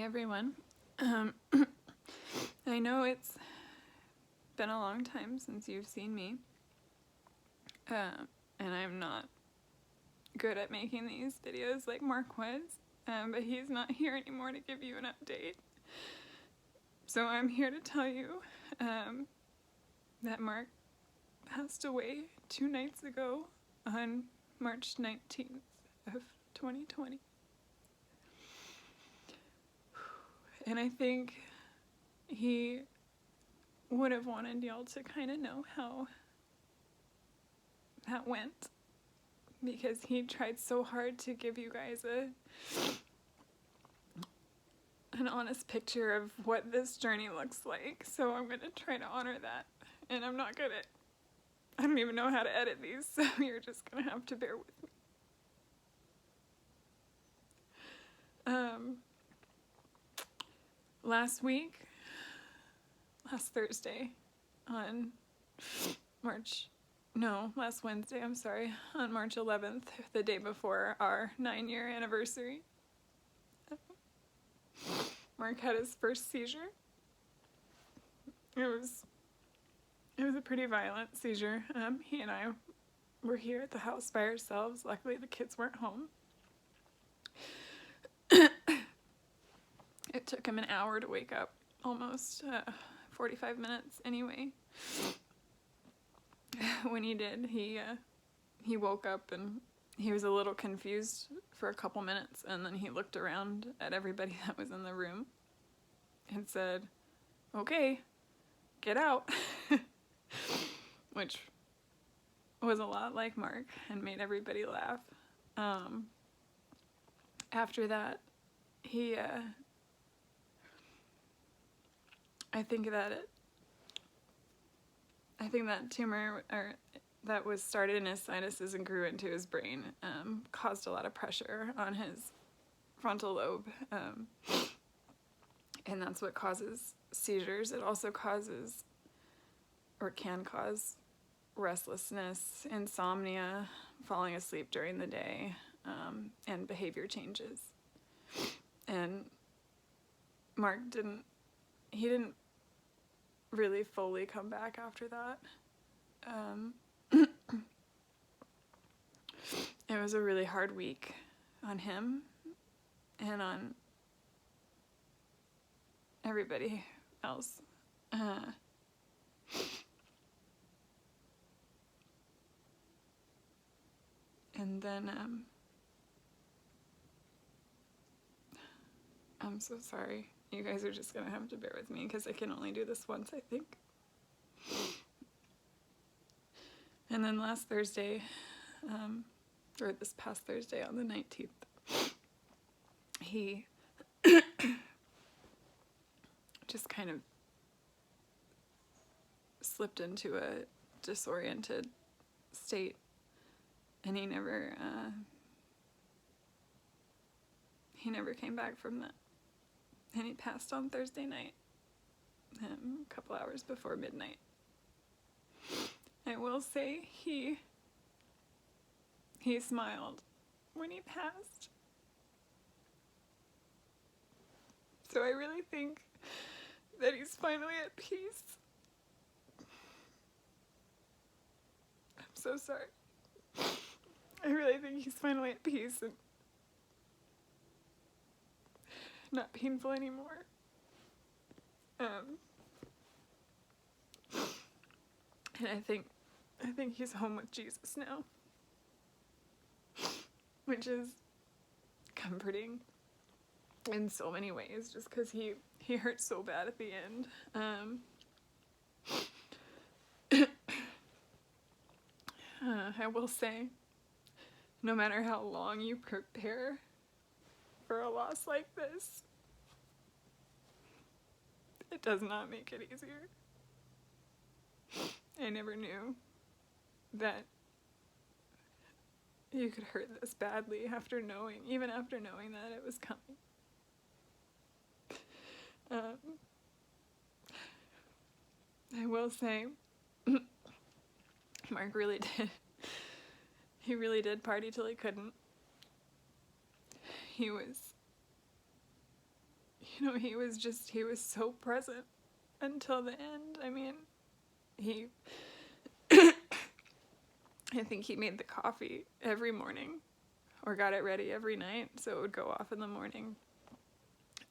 everyone. I know it's been a long time since you've seen me, and I'm not good at making these videos like Mark was, but he's not here anymore to give you an update. So I'm here to tell you that Mark passed away 2 nights ago on March 19th of 2020. And I think he would have wanted y'all to kind of know how that went, because he tried so hard to give you guys an honest picture of what this journey looks like. So I'm going to try to honor that, and I'm not good at, I don't even know how to edit these, so you're just going to have to bear with me. Last Thursday on last Wednesday, I'm sorry, on March 11th, the day before our 9-year anniversary, Mark had his first seizure. It was a pretty violent seizure. He and I were here at the house by ourselves. Luckily, the kids weren't home. It took him an hour to wake up, almost 45 minutes anyway. When he did, he woke up and he was a little confused for a couple minutes, and then he looked around at everybody that was in the room and said, "Okay, get out," which was a lot like Mark and made everybody laugh. After that, I think that tumor that was started in his sinuses and grew into his brain caused a lot of pressure on his frontal lobe, and that's what causes seizures. It also causes, or can cause, restlessness, insomnia, falling asleep during the day, and behavior changes. And Mark didn't really fully come back after that. It was a really hard week on him and on everybody else. And then I'm so sorry. You guys are just gonna have to bear with me because I can only do this once, I think. And then last Thursday, or this past Thursday on the 19th, he just kind of slipped into a disoriented state, and he never came back from that. And he passed on Thursday night, a couple hours before midnight. I will say he smiled when he passed. So I really think that he's finally at peace. I'm so sorry. I really think he's finally at peace and not painful anymore. And I think he's home with Jesus now, which is comforting in so many ways, just because he hurt so bad at the end. I will say, no matter how long you prepare for a loss like this, it does not make it easier. I never knew that you could hurt this badly even after knowing that it was coming. I will say, Mark really did party till he couldn't. He you know, he was so present until the end. I mean, I think he made the coffee every morning or got it ready every night so it would go off in the morning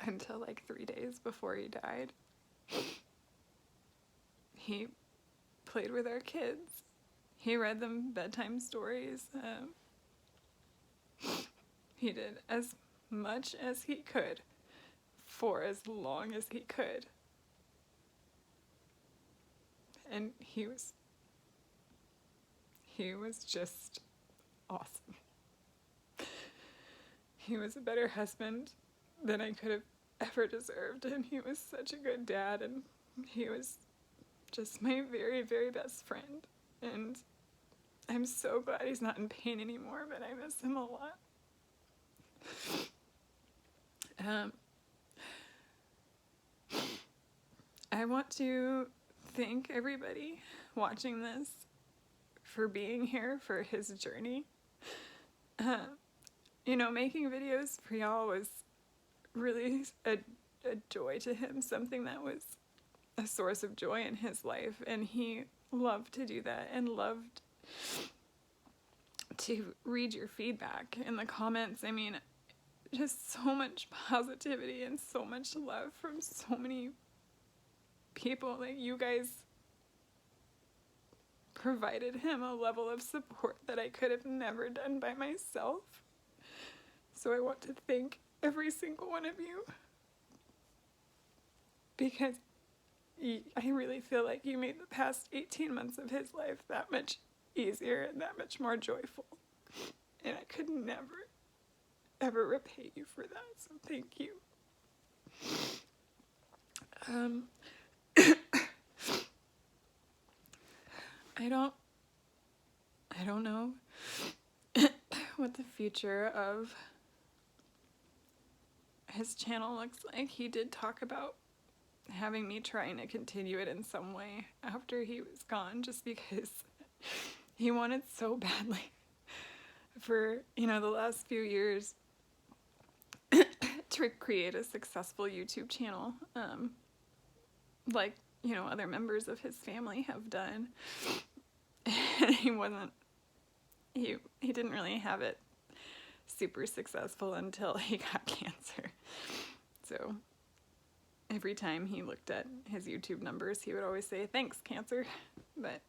until like 3 days before he died. He played with our kids. He read them bedtime stories. He did as much as he could for as long as he could. And he was just awesome. He was a better husband than I could have ever deserved, and he was such a good dad, and he was just my very, very best friend. And I'm so glad he's not in pain anymore, but I miss him a lot. I want to thank everybody watching this for being here for his journey. You know, making videos for y'all was really a joy to him, something that was a source of joy in his life, and he loved to do that and loved to read your feedback in the comments. I mean, just so much positivity and so much love from so many people. Like, you guys provided him a level of support that I could have never done by myself. So I want to thank every single one of you, because I really feel like you made the past 18 months of his life that much easier and that much more joyful. And I could never, ever repay you for that, so thank you. I don't know what the future of his channel looks like. He did talk about having me trying to continue it in some way after he was gone, just because he wanted so badly for, you know, the last few years to create a successful YouTube channel, like, you know, other members of his family have done. And he didn't really have it super successful until he got cancer. So every time he looked at his YouTube numbers, he would always say, "Thanks, cancer." But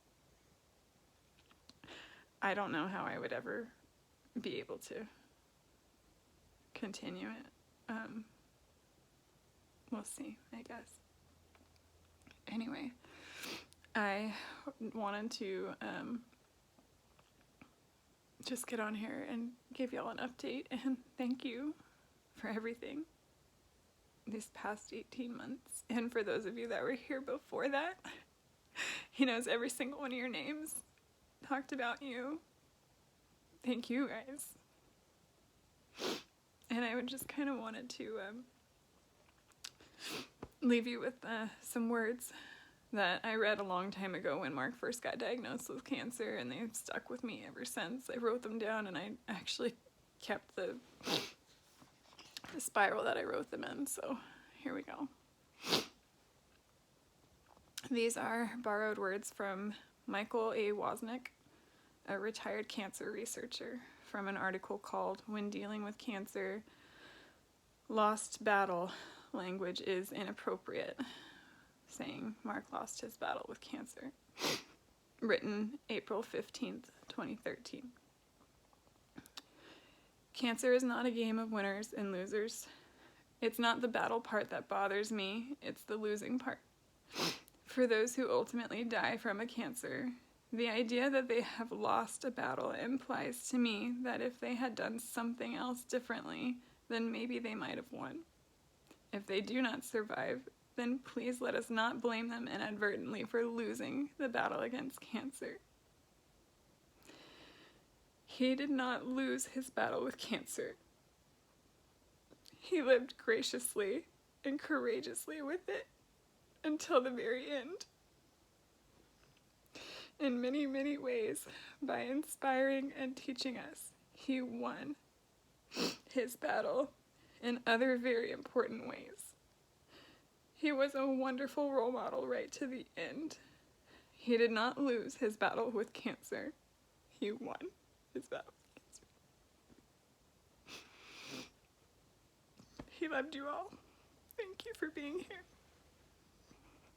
I don't know how I would ever be able to continue it. We'll see, I guess. Anyway, I wanted to just get on here and give y'all an update and thank you for everything these past 18 months. And for those of you that were here before that, he knows every single one of your names, talked about you. Thank you, guys. And I would just kind of wanted to leave you with some words that I read a long time ago when Mark first got diagnosed with cancer, and they've stuck with me ever since. I wrote them down, and I actually kept the spiral that I wrote them in, so here we go. These are borrowed words from Michael A. Wozniak, a retired cancer researcher, from an article called "When Dealing with Cancer, Lost Battle Language is Inappropriate," saying Mark lost his battle with cancer. Written April 15th, 2013. Cancer is not a game of winners and losers. It's not the battle part that bothers me, it's the losing part. For those who ultimately die from a cancer, the idea that they have lost a battle implies to me that if they had done something else differently, then maybe they might have won. If they do not survive, then please let us not blame them inadvertently for losing the battle against cancer. He did not lose his battle with cancer. He lived graciously and courageously with it until the very end. In many, many ways, by inspiring and teaching us, he won his battle in other very important ways. He was a wonderful role model right to the end. He did not lose his battle with cancer. He won his battle with cancer. He loved you all. Thank you for being here.